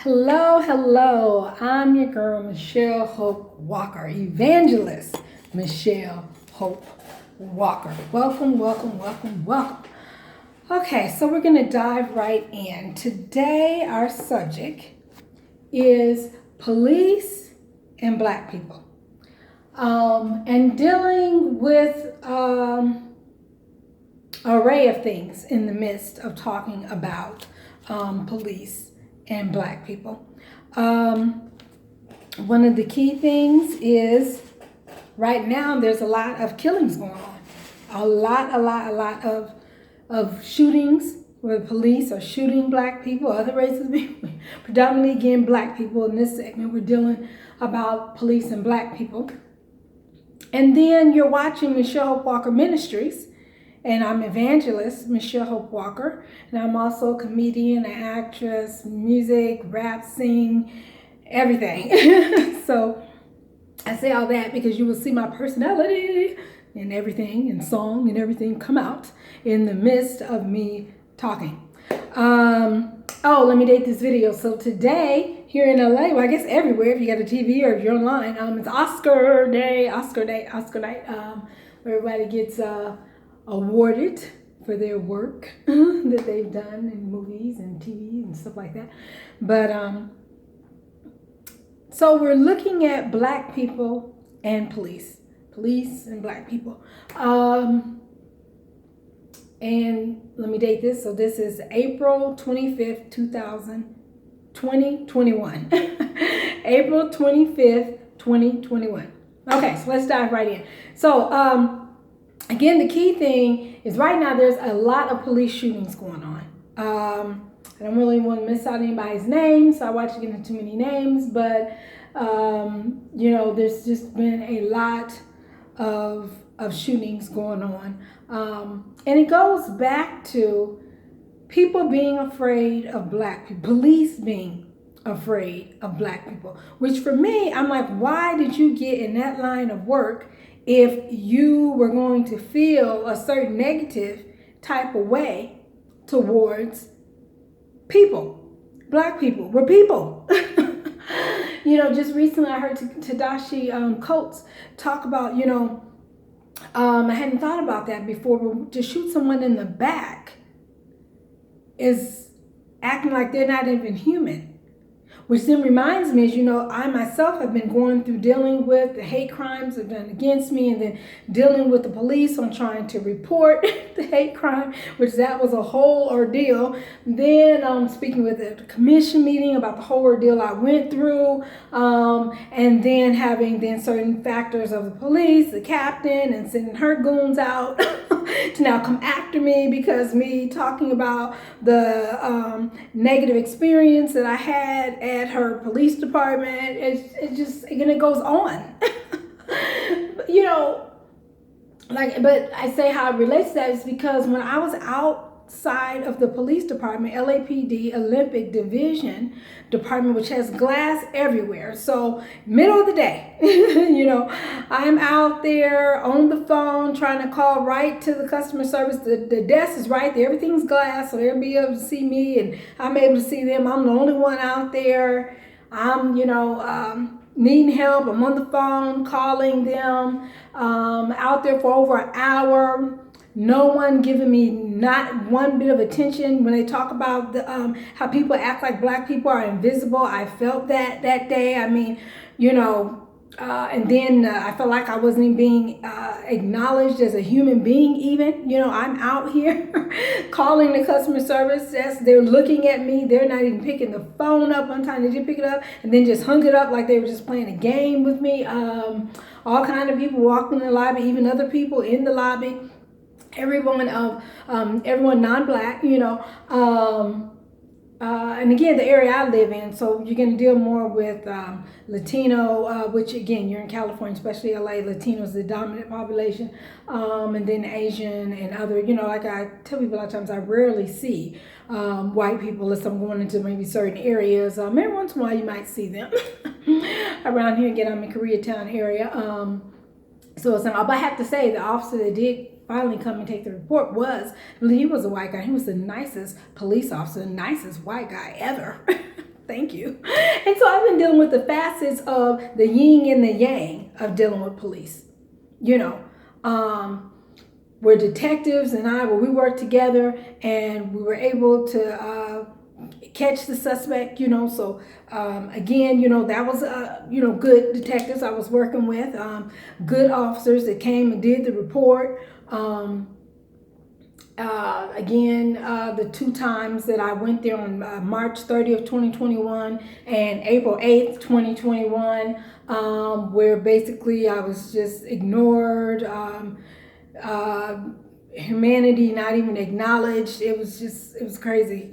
Hello, hello. I'm your girl, Michelle Hope Walker, Evangelist Michelle Hope Walker. Welcome, welcome, welcome, welcome. Okay, so we're going to dive right in. Today, our subject is police and Black people. And dealing with array of things in the midst of talking about police and Black people. One of the key things is right now there's a lot of killings going on. A lot of shootings where the police are shooting Black people, other races, predominantly again Black people. In this segment, we're dealing about police and Black people. And then you're watching Michelle Hope Walker Ministries. And I'm Evangelist Michelle Hope Walker, and I'm also a comedian, an actress, music, rap, sing, everything. So I say all that because you will see my personality and everything, and song and everything come out in the midst of me talking. Let me date this video. So today here in LA, well, I guess everywhere, if you got a TV or if you're online, it's Oscar night. Where everybody gets awarded for their work that they've done in movies and TV and stuff like that. But so we're looking at Black people and police and Black people. And let me date this. So this is April 25th, 2021. April 25th, 2021. Okay, so let's dive right in. So, again, the key thing is right now there's a lot of police shootings going on. I don't really want to miss out anybody's name, so I watch you get into too many names, but there's just been a lot of shootings going on. And it goes back to people being afraid of Black people, police being afraid of Black people, which for me, I'm like, why did you get in that line of work if you were going to feel a certain negative type of way towards people? Black people, we're people. Just recently I heard Tadashi Coates talk about, I hadn't thought about that before, but to shoot someone in the back is acting like they're not even human. Which then reminds me, as you know, I myself have been going through dealing with the hate crimes that are done against me, and then dealing with the police on trying to report the hate crime, which that was a whole ordeal. Then speaking with the commission meeting about the whole ordeal I went through, and then having certain factors of the police, the captain, and sending her goons out to now come after me because me talking about the negative experience that I had at her police department. It goes on. But I say how it relates to that is because when I was outside of the police department, LAPD, Olympic Division Department, which has glass everywhere. So middle of the day, I'm out there on the phone trying to call right to the customer service. The desk is right there. Everything's glass, so they'll be able to see me and I'm able to see them. I'm the only one out there. I'm, needing help. I'm on the phone calling them, out there for over an hour. No one giving me not one bit of attention when they talk about the how people act like Black people are invisible. I felt that day. I mean, and then I felt like I wasn't even being acknowledged as a human being even. I'm out here calling the customer service desk. They're looking at me. They're not even picking the phone up. One time they did pick it up and then just hung it up like they were just playing a game with me. All kind of people walking in the lobby, even other people in the lobby. Everyone non-Black, and again, the area I live in, so you're going to deal more with Latino, which again, you're in California, especially LA, Latinos, the dominant population, and then Asian and other, like I tell people a lot of times, I rarely see white people unless I'm going into maybe certain areas. Every once in a while you might see them around here, again, I'm in Koreatown area. So it's not, but I have to say, the officer that did finally come and take the report he was a white guy. He was the nicest police officer, the nicest white guy ever. Thank you. And so I've been dealing with the facets of the yin and the yang of dealing with police. You know, where detectives and we worked together and we were able to catch the suspect, so again, that was good detectives I was working with, good officers that came and did the report. The 2 times that I went there on March 30th, 2021 and April 8th, 2021, where basically I was just ignored, humanity not even acknowledged. It was crazy,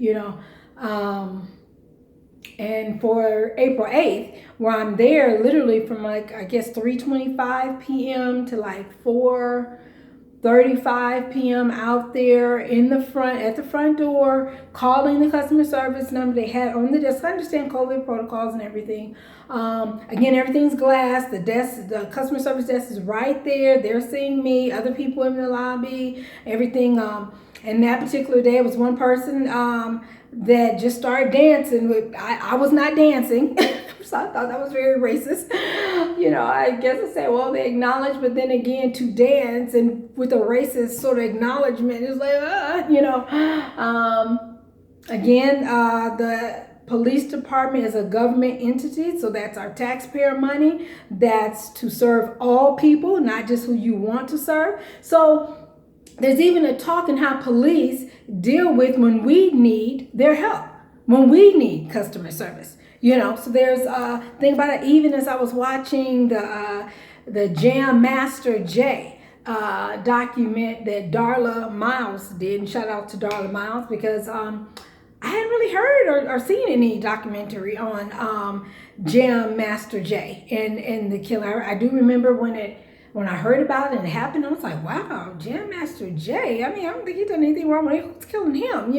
and for April 8th, where I'm there literally from 3:25 p.m. to 4:35 p.m. out there at the front door, calling the customer service number they had on the desk. I understand COVID protocols and everything. Again, everything's glass. The customer service desk is right there. They're seeing me, other people in the lobby, everything. And that particular day, it was one person that just started dancing. I was not dancing. So I thought that was very racist. I guess I said, well, they acknowledge, but then again, to dance and with a racist sort of acknowledgement, it's like, the police department is a government entity, so that's our taxpayer money. That's to serve all people, not just who you want to serve. So there's even a talk in how police deal with when we need their help, when we need customer service. So there's a thing about it. Even as I was watching the Jam Master Jay document that Darla Miles did, and shout out to Darla Miles, because I hadn't really heard or seen any documentary on Jam Master Jay and the killing. I do remember when I heard about it and it happened, I was like, wow, Jam Master Jay. I mean, I don't think he done anything wrong when he was killing him,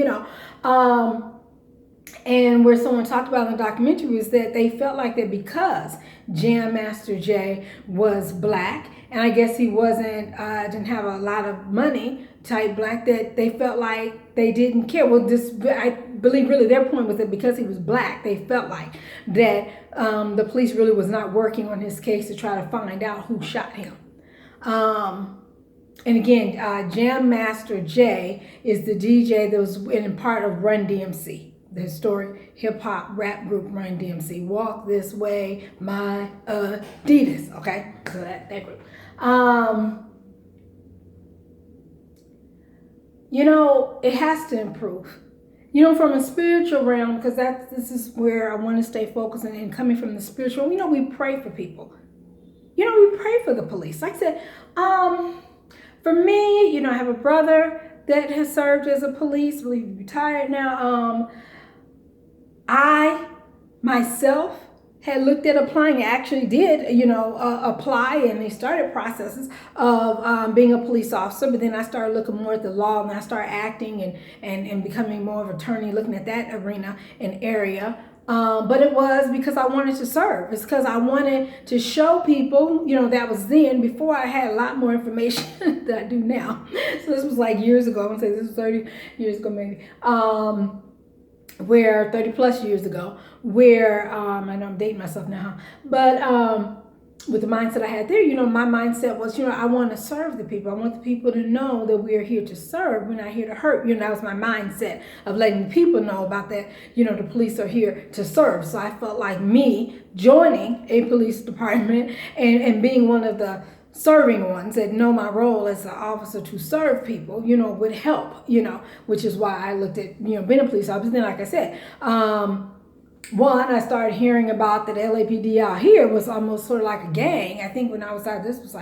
And where someone talked about in the documentary was that they felt like that because Jam Master Jay was black, and I guess he didn't have a lot of money type black, that they felt like they didn't care. Well, I believe really their point was that because he was black, they felt like that the police really was not working on his case to try to find out who shot him. And again, Jam Master Jay is the DJ that was in part of Run DMC. The historic hip-hop rap group Run DMC. Walk This Way, My Adidas. Okay, so that group. It has to improve. From a spiritual realm, because this is where I want to stay focused, and coming from the spiritual, we pray for people. We pray for the police. Like I said, for me, I have a brother that has served as a police. I believe he's retired now. I myself had looked at applying. I actually did, apply, and they started processes of being a police officer. But then I started looking more at the law, and I started acting and becoming more of an attorney, looking at that arena and area. But it was because I wanted to serve. It's because I wanted to show people, that was then, before I had a lot more information than I do now. So this was years ago. I want to say this was 30 years ago maybe. Where 30 plus years ago, where I know I'm dating myself now, but with the mindset I had there, my mindset was, I want to serve the people. I want the people to know that we are here to serve. We're not here to hurt. That was my mindset of letting people know about that. The police are here to serve. So I felt like me joining a police department and being one of the serving ones that know my role as an officer to serve people, would help, which is why I looked at, being a police officer. Then, like I said, I started hearing about that LAPD out here was almost sort of like a gang. I think when I was out, this was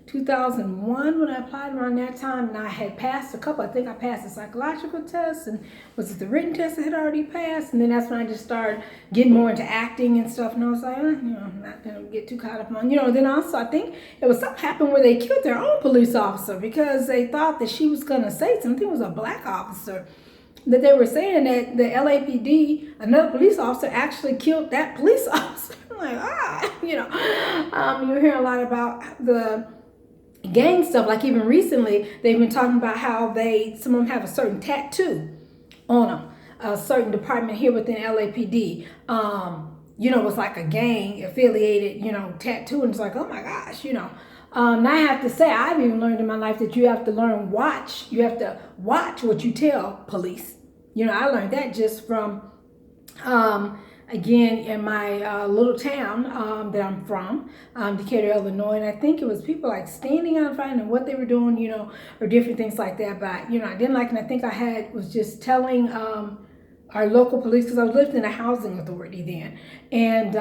2001 when I applied, around that time, and I had passed a couple. I think I passed the psychological test, and was it the written test I had already passed? And then that's when I just started getting more into acting and stuff, and I was like, I'm not gonna get too caught up on, Then also I think it was something happened where they killed their own police officer because they thought that she was gonna say something. It was a black officer, that they were saying that the LAPD, another police officer, actually killed that police officer. I'm like, you're hearing a lot about the gang stuff. Like even recently, they've been talking about how some of them have a certain tattoo on them a certain department here within LAPD, was like a gang affiliated, tattoo. And it's like, oh my gosh, And I have to say, I've even learned in my life that you have to you have to watch what you tell police. I learned that just from, again, in my little town that I'm from, Decatur, Illinois. And I think it was people like standing out front and what they were doing, or different things like that. But, I didn't like it. And I think was just telling our local police, because I was living in a housing authority then. And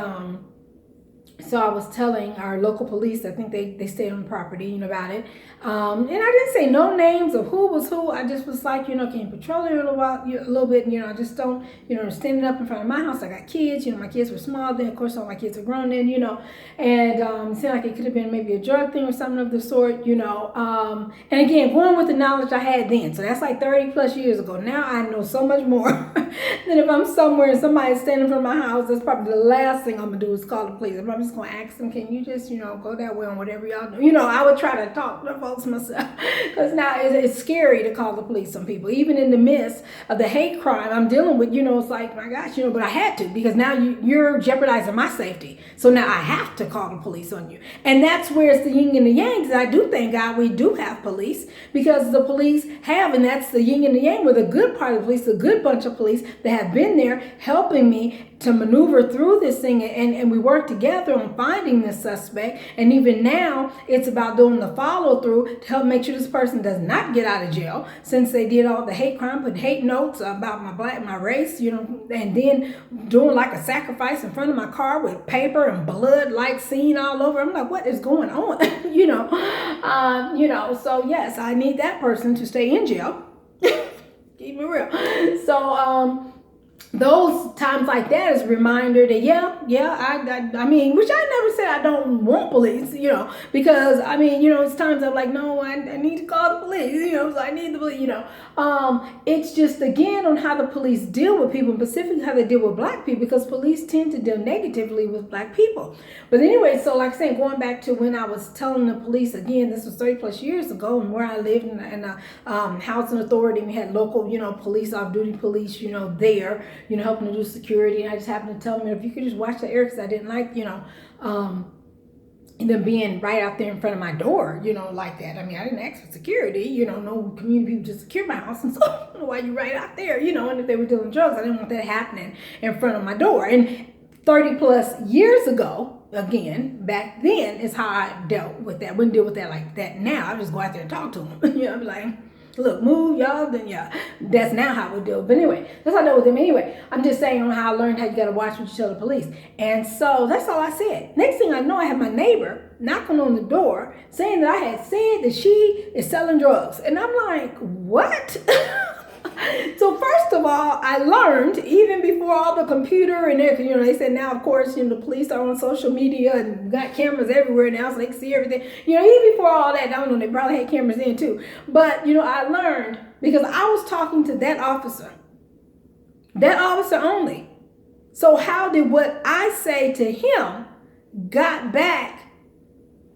so I was telling our local police, I think they stayed on the property, about it. And I didn't say no names of who was who. I just was like, can you patrol here a little bit? I just don't, standing up in front of my house. I got kids, my kids were small then. Of course, all my kids are grown then, And it seemed like it could have been maybe a drug thing or something of the sort, And again, going with the knowledge I had then. So that's like 30 plus years ago. Now I know so much more than if I'm somewhere and somebody's standing in front of my house. That's probably the last thing I'm going to do is call the police. I'm just going to ask them, can you just, go that way on whatever y'all do. I would try to talk to folks myself, because now it's scary to call the police on people. Even in the midst of the hate crime I'm dealing with, it's like, my gosh, but I had to, because now you're jeopardizing my safety. So now I have to call the police on you. And that's where it's the yin and the yang, because I do thank God we do have police, because the police have, and that's the yin and the yang, with a good part of the police, a good bunch of police that have been there helping me to maneuver through this thing, and we work together on finding this suspect. And even now, it's about doing the follow through to help make sure this person does not get out of jail, since they did all the hate crime, put hate notes about my race, and then doing like a sacrifice in front of my car with paper and blood like scene all over. I'm like, what is going on? So yes, I need that person to stay in jail. Keep it real. So those times like that is a reminder that I mean, which I never said I don't want police, because it's times I'm like, no, I need to call the police, so I need the police, it's just, again, on how the police deal with people, and specifically how they deal with black people, because police tend to deal negatively with black people. But anyway, so like I said, going back to when I was telling the police, again, this was 30 plus years ago, and where I lived in a housing authority, and we had local, police, off-duty police, there, helping to do security. And I just happened to tell them, if you could just watch the air, because I didn't like, them being right out there in front of my door, like that. I mean, I didn't ask for security, no community people to secure my house. And so I don't know why you right out there, and if they were dealing drugs, I didn't want that happening in front of my door. And 30 plus years ago, again, back then is how I dealt with that. Wouldn't deal with that like that now. I just go out there and talk to them. I'd be like, look, move, y'all, then that's now how we do it. But anyway, that's how I dealt with them anyway. I'm just saying on how I learned how you got to watch what you tell the police. And so that's all I said. Next thing I know, I have my neighbor knocking on the door saying that I had said that she is selling drugs. And I'm like, what? So first of all, I learned, even before all the computer and everything, they said now, of course, the police are on social media and got cameras everywhere now, so they can see everything. Even before all that, I don't know, they probably had cameras in too. But, I learned, because I was talking to that officer only. So how did what I say to him got back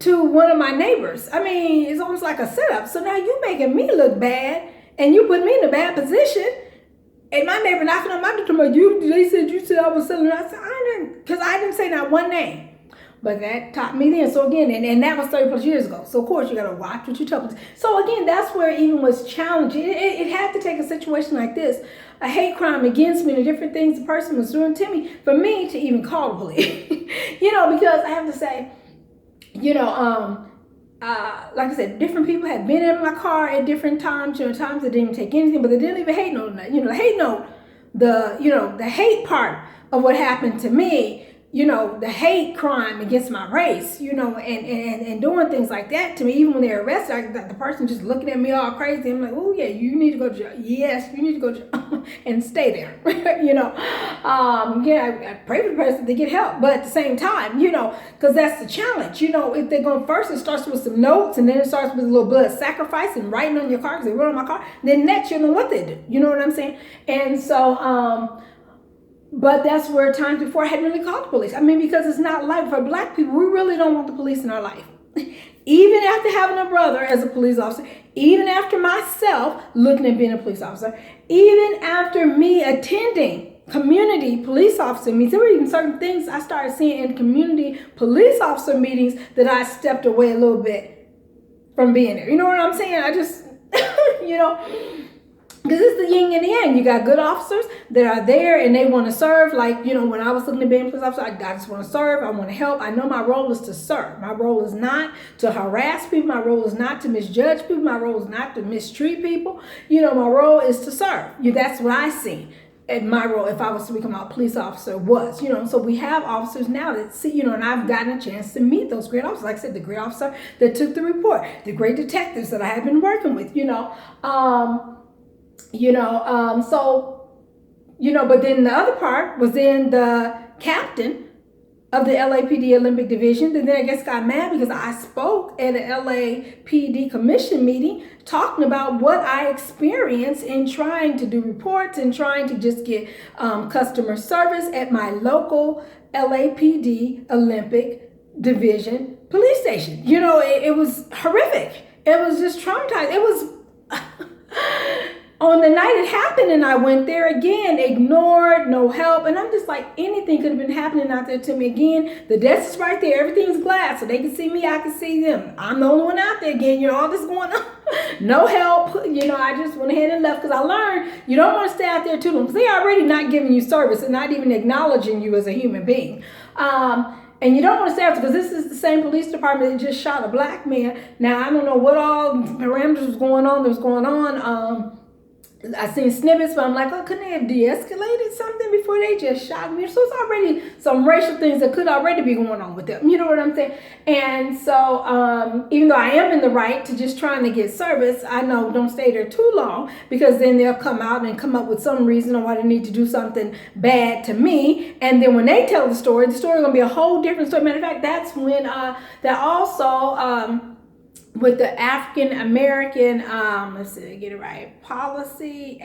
to one of my neighbors? I mean, it's almost like a setup. So now you making me look bad, and you put me in a bad position. And my neighbor knocking on my door, they said you said I was selling. I said, I didn't, because I didn't say not one name. But that taught me then. So again, and that was 30 plus years ago. So of course you got to watch what you tell people. So again, that's where it even was challenging. It had to take a situation like this, a hate crime against me, the different things the person was doing to me, for me to even call the police. Because I have to say, like I said, different people had been in my car at different times, times that didn't even take anything, but they didn't even hate note on that. The hate note, the hate part of what happened to me, the hate crime against my race, and doing things like that to me, even when they're arrested, the person just looking at me all crazy. I'm like, oh yeah, you need to go to jail. Yes, you need to go to jail and stay there. I pray for the person to get help, but at the same time, because that's the challenge. If they're going first, it starts with some notes, and then it starts with a little blood sacrifice and writing on your car, because they wrote on my car. Then next, you know what they do. You know what I'm saying? And so, but that's where times before I hadn't really called the police. I mean, because it's not like, for black people, we really don't want the police in our life. even after having a brother as a police officer, even after myself looking at being a police officer, even after me attending community police officer meetings, there were even certain things I started seeing in community police officer meetings that I stepped away a little bit from being there. You know what I'm saying? I just, because it's the yin and the yang. You got good officers that are there and they want to serve. Like, when I was looking at being a police officer, I just want to serve. I want to help. I know my role is to serve. My role is not to harass people. My role is not to misjudge people. My role is not to mistreat people. My role is to serve. That's what I see. And my role, if I was to become a police officer, was, so we have officers now that see, and I've gotten a chance to meet those great officers. Like I said, the great officer that took the report, the great detectives that I have been working with, but then the other part was then the captain of the LAPD Olympic Division, and then I guess got mad because I spoke at an LAPD commission meeting talking about what I experienced in trying to do reports and trying to just get customer service at my local LAPD Olympic Division police station. It was horrific. It was just traumatized. It was on the night it happened and I went there again, ignored, no help. And I'm just like, anything could have been happening out there to me again. The desk is right there. Everything's glass. So they can see me. I can see them. I'm the only one out there again. All this going on. No help. I just went ahead and left because I learned you don't want to stay out there too long because they're already not giving you service and not even acknowledging you as a human being. And you don't want to stay out there because this is the same police department that just shot a black man. Now, I don't know what all parameters was going on. I seen snippets, but I'm like, couldn't they have de-escalated something before they just shot me? So it's already some racial things that could already be going on with them. You know what I'm saying? And so even though I am in the right to just trying to get service, I know don't stay there too long because then they'll come out and come up with some reason on why they need to do something bad to me. And then when they tell the story going to be a whole different story. Matter of fact, that's when that also... with the African American, let's see, get it right, policy,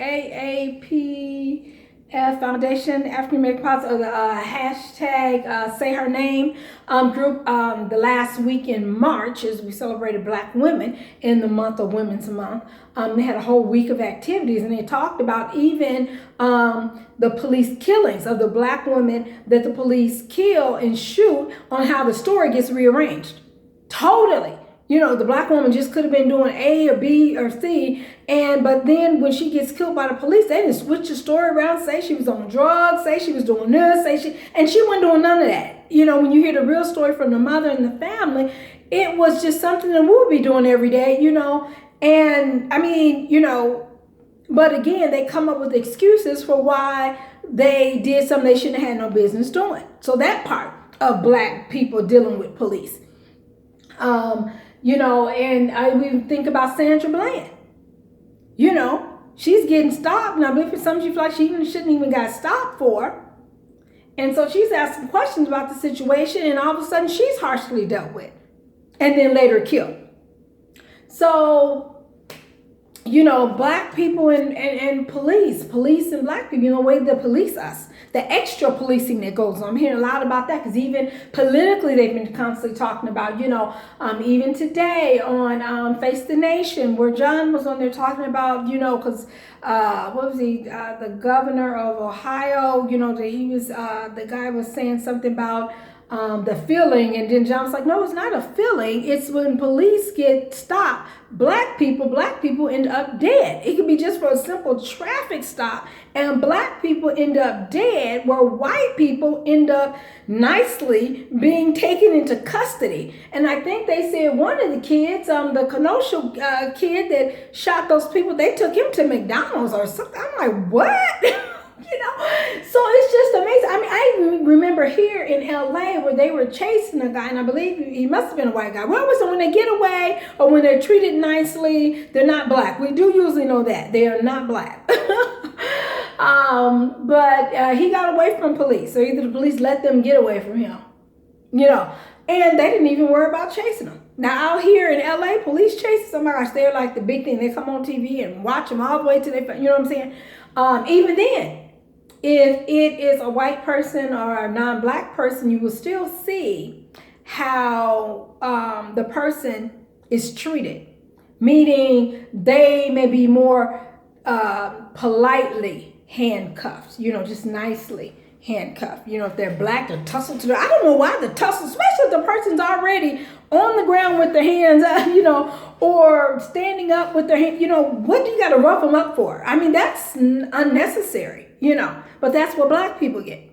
AAPF Foundation, African American Policy, or the hashtag Say Her Name group, the last week in March, as we celebrated Black women in the month of Women's Month. They had a whole week of activities and they talked about even the police killings of the Black women that the police kill and shoot on how the story gets rearranged. Totally. The Black woman just could have been doing A or B or C, but then when she gets killed by the police, they just switch the story around, say she was on drugs, say she was doing this, and she wasn't doing none of that. When you hear the real story from the mother and the family, it was just something that we would be doing every day, and I mean, but again, they come up with excuses for why they did something they shouldn't have had no business doing. So that part of Black people dealing with police. And we think about Sandra Bland. She's getting stopped, and I believe for some she feels like she shouldn't even got stopped for. And so she's asking questions about the situation, and all of a sudden she's harshly dealt with, and then later killed. So, Black people and police and Black people, the way they police us, the extra policing that goes on. I'm hearing a lot about that because even politically they've been constantly talking about, even today on Face the Nation, where John was on there talking about, because what was he, the governor of Ohio, that he was, the guy was saying something about the feeling, and then John was like, no, it's not a feeling. It's when police get stopped, Black people end up dead. It could be just for a simple traffic stop, and Black people end up dead, where white people end up nicely being taken into custody. And I think they said one of the kids, the Kenosha kid that shot those people, they took him to McDonald's or something. I'm like, what? So it's just amazing. I mean, I remember here in LA where they were chasing a guy, and I believe he must have been a white guy. Well, so when they get away or when they're treated nicely, they're not Black. We do usually know that they are not Black. But he got away from police, so either the police let them get away from him, and they didn't even worry about chasing him. Now out here in LA, police chases, oh my gosh, they're like the big thing. They come on TV and watch them all the way to they, you know what I'm saying? Even then, if it is a white person or a non-Black person, you will still see how the person is treated, meaning they may be more politely handcuffed, just nicely handcuffed. If they're black, they're tussled to I don't know why the tussle, especially if the person's already on the ground with their hands up, or standing up with their hand, what do you got to rough them up for? I mean, that's unnecessary, but that's what black people get,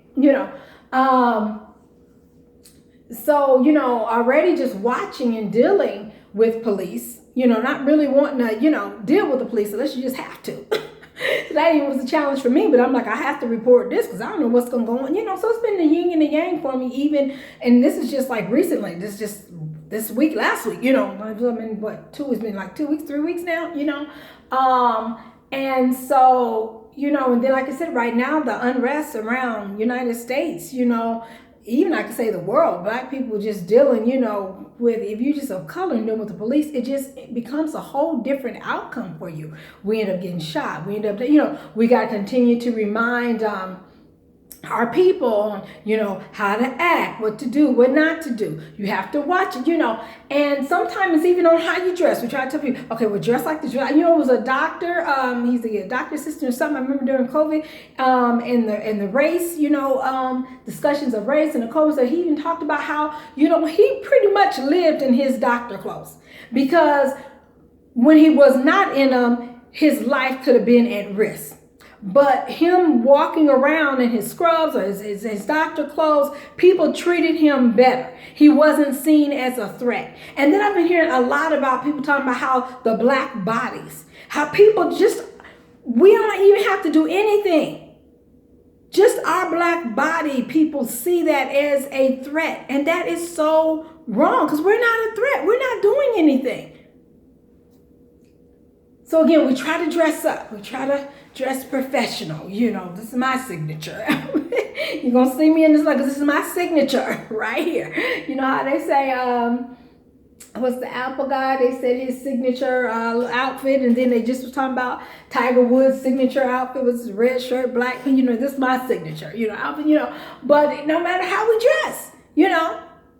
So, already just watching and dealing with police, not really wanting to, deal with the police unless you just have to. That even was a challenge for me, but I'm like, I have to report this because I don't know what's going to go on. So it's been the yin and the yang for me even, and this is just like recently, this week, last week, I mean, it's been like 2 weeks, 3 weeks now, and so, and then like I said, right now, the unrest around United States, even I could say the world, black people just dealing, with, if you just of color and dealing with the police, it becomes a whole different outcome for you. We end up getting shot. We end up, we got to continue to remind our people on, how to act, what to do, what not to do. You have to watch it, and sometimes it's even on how you dress. We try to tell people, okay, well, dress like this. It was a doctor, he's a doctor assistant or something. I remember during COVID, in the race, discussions of race and the COVID, so he even talked about how, he pretty much lived in his doctor clothes, because when he was not in them, his life could have been at risk. But him walking around in his scrubs or his doctor clothes, people treated him better. He wasn't seen as a threat. And then I've been hearing a lot about people talking about how the black bodies, how people we don't even have to do anything. Just our black body, people see that as a threat. And that is so wrong, because we're not a threat. We're not doing anything. So again, we try to dress up. We try to dress professional. This is my signature. You're going to see me in this, because this is my signature right here. You know how they say, what's the Apple guy? They said his signature outfit, and then they just was talking about Tiger Woods' signature outfit was red shirt, black. This is my signature, outfit, But no matter how we dress,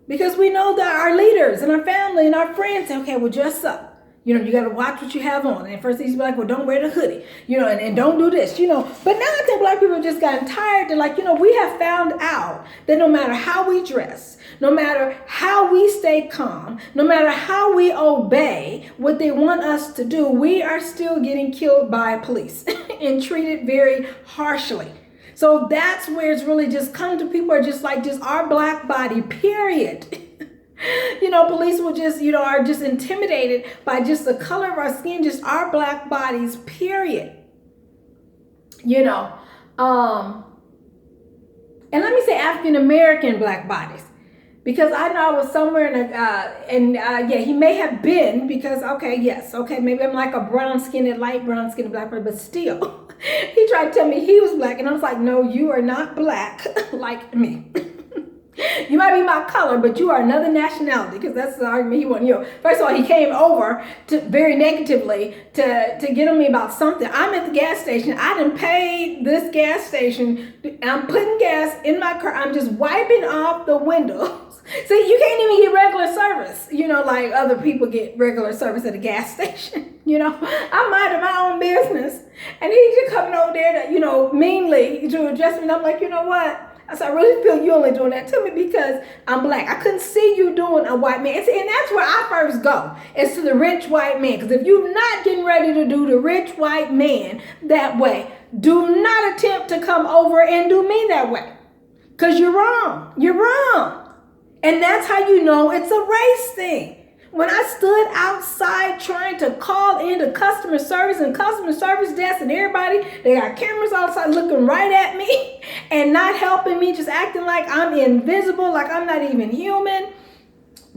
because we know that our leaders and our family and our friends say, okay, well, dress up. You got to watch what you have on. And first things be like, well, don't wear the hoodie, and don't do this, But now I think black people have just gotten tired. They're like, we have found out that no matter how we dress, no matter how we stay calm, no matter how we obey what they want us to do, we are still getting killed by police and treated very harshly. So that's where it's really just come to people are just like, just our black body, period. Police will just, are just intimidated by just the color of our skin, just our black bodies, period. And let me say African-American black bodies, because I know I was somewhere he may have been, because, maybe I'm like a brown-skinned, light brown-skinned black person, but still, he tried to tell me he was black, and I was like, no, you are not black like me. You might be my color, but you are another nationality, because that's the argument he wanted. First of all, he came over very negatively to get on me about something. I'm at the gas station. I done paid this gas station. I'm putting gas in my car. I'm just wiping off the windows. See, you can't even get regular service, like other people get regular service at a gas station. I'm minding my own business. And he's just coming over there to, meanly to address me. And I'm like, you know what? I said, I really feel you only doing that to me because I'm black. I couldn't see you doing a white man. And that's where I first go, is to the rich white man. Because if you're not getting ready to do the rich white man that way, do not attempt to come over and do me that way. Because you're wrong. You're wrong. And that's how you know it's a race thing. When I stood outside trying to call into customer service and customer service desk and everybody, they got cameras outside looking right at me and not helping me, just acting like I'm invisible, like I'm not even human.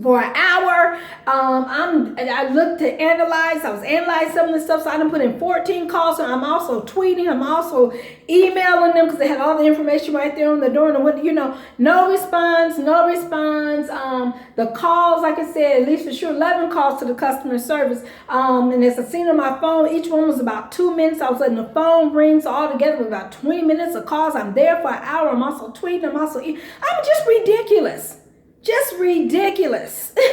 For an hour, I looked to analyze. I was analyzing some of the stuff, so I done put in 14 calls. So I'm also tweeting. I'm also emailing them because they had all the information right there on the door and the window. No response. The calls, like I said, at least for sure, 11 calls to the customer service. And as I seen on my phone, each one was about 2 minutes. I was letting the phone ring, so altogether about 20 minutes of calls. I'm there for an hour. I'm also tweeting. I'm just ridiculous. Just ridiculous. And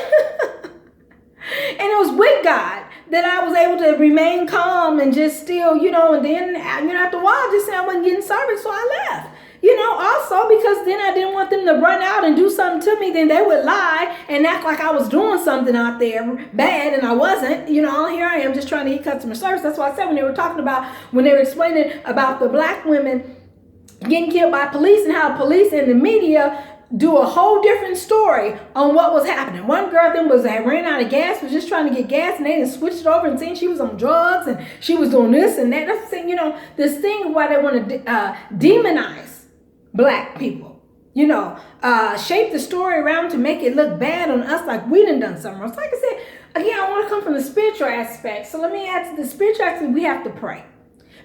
it was with God that I was able to remain calm and just still, and then, after a while, I just said I wasn't getting service, so I left. Also because then I didn't want them to run out and do something to me, then they would lie and act like I was doing something out there bad and I wasn't. Here I am just trying to get customer service. That's why I said when they were explaining about the black women getting killed by police and how police and the media do a whole different story on what was happening. One girl then ran out of gas, was just trying to get gas, and they didn't switch it over and saying she was on drugs and she was doing this and that. That's the thing, this thing why they want to demonize black people. Shape the story around to make it look bad on us, like we done something wrong. So like I said, again, I want to come from the spiritual aspect. So let me add to the spiritual aspect, we have to pray.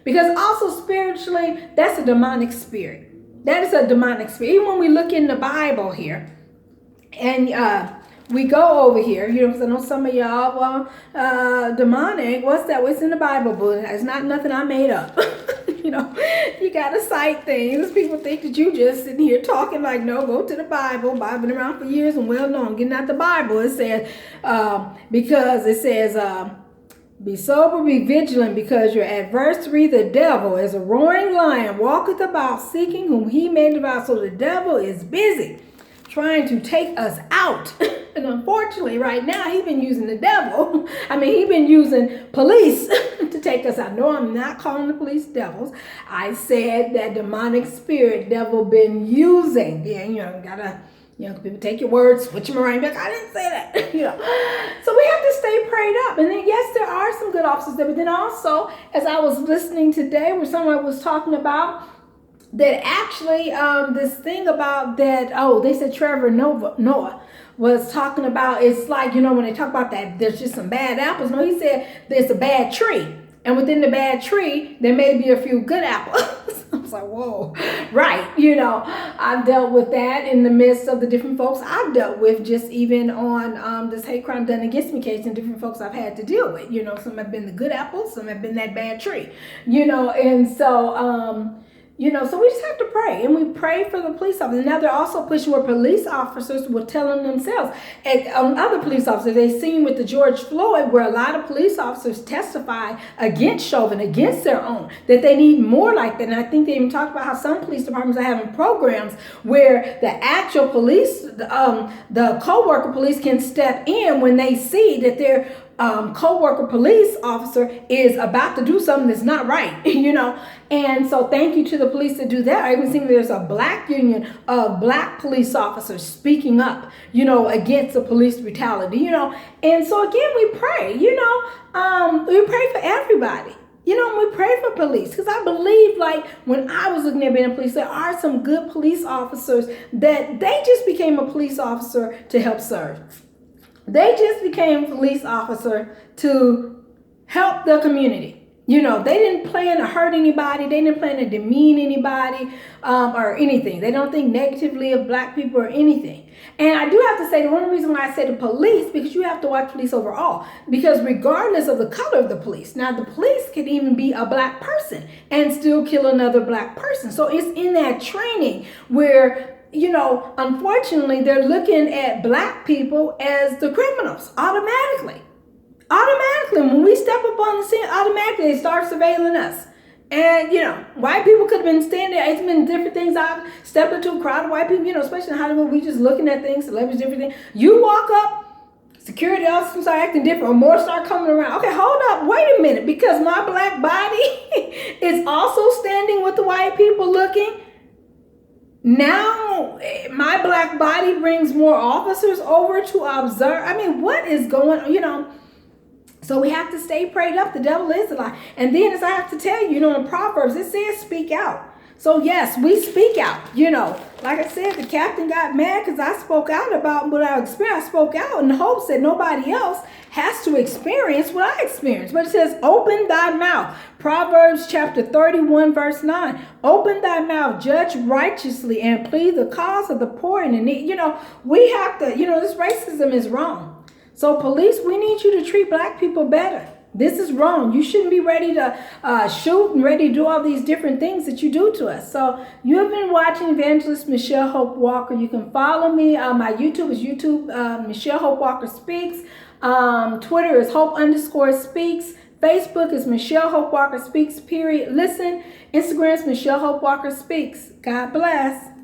Because also spiritually, that's a demonic spirit. That is a demonic spirit. Even when we look in the Bible here, and we go over here, because I know some of y'all, demonic, what's that? What's in the Bible book? It's not nothing I made up. You got to cite things. People think that you just sitting here talking like, no, go to the Bible. Bible been around for years and well known. Getting out the Bible, it says, because it says, be sober, be vigilant, because your adversary, the devil, as a roaring lion, walketh about seeking whom he may devour. So the devil is busy trying to take us out. And unfortunately, right now, he's been using the devil. He's been using police to take us out. No, I'm not calling the police devils. I said that demonic spirit devil been using. Yeah, gotta... people take your words, switch them around. I didn't say that. So we have to stay prayed up. And then, yes, there are some good officers there. But then also, as I was listening today, where someone was talking about that actually this thing about that, they said Trevor Noah was talking about, it's like, when they talk about that, there's just some bad apples. No, he said there's a bad tree. And within the bad tree, there may be a few good apples. I was like, whoa, right. I've dealt with that in the midst of the different folks I've dealt with, just even on this hate crime done against me case, and different folks I've had to deal with. Some have been the good apples, some have been that bad tree, and so, so we just have to pray, and we pray for the police officers. Now they're also pushing where police officers were telling themselves, and other police officers, they seen with the George Floyd, where a lot of police officers testify against Chauvin, against their own, that they need more like that. And I think they even talked about how some police departments are having programs where the actual police, the co-worker police can step in when they see that their co-worker police officer is about to do something that's not right, and so thank you to the police to do that. I even think there's a black union of black police officers speaking up, against the police brutality, and so again, we pray, we pray for everybody. We pray for police, because I believe, like, when I was looking at being a police, there are some good police officers that they just became a police officer to help serve. They just became a police officer to help the community. They didn't plan to hurt anybody. They didn't plan to demean anybody or anything. They don't think negatively of black people or anything. And I do have to say, the one reason why I say the police, because you have to watch police overall. Because regardless of the color of the police, now the police can even be a black person and still kill another black person. So it's in that training where, unfortunately, they're looking at black people as the criminals automatically. When we step up on the scene, automatically they start surveilling us. And, white people could have been standing there. It's been different things. I've stepped into a crowd of white people, especially in Hollywood, we just looking at things, celebrities, different things. You walk up, security officers start acting different, or more start coming around. Okay, hold up, wait a minute, because my black body is also standing with the white people looking. Now, my black body brings more officers over to observe. What is going on, So we have to stay prayed up. The devil is a lie. And then, as I have to tell you, in Proverbs, it says speak out. So yes, we speak out. Like I said, the captain got mad because I spoke out about what I experienced. I spoke out in the hopes that nobody else has to experience what I experienced. But it says, open thy mouth. Proverbs chapter 31, verse 9. Open thy mouth, judge righteously, and plead the cause of the poor and the needy. We have to, this racism is wrong. So police, we need you to treat black people better. This is wrong. You shouldn't be ready to shoot and ready to do all these different things that you do to us. So you have been watching Evangelist Michelle Hope Walker. You can follow me. My YouTube is Michelle Hope Walker Speaks. Twitter is Hope_Speaks. Facebook is Michelle Hope Walker Speaks, period. Listen. Instagram is Michelle Hope Walker Speaks. God bless.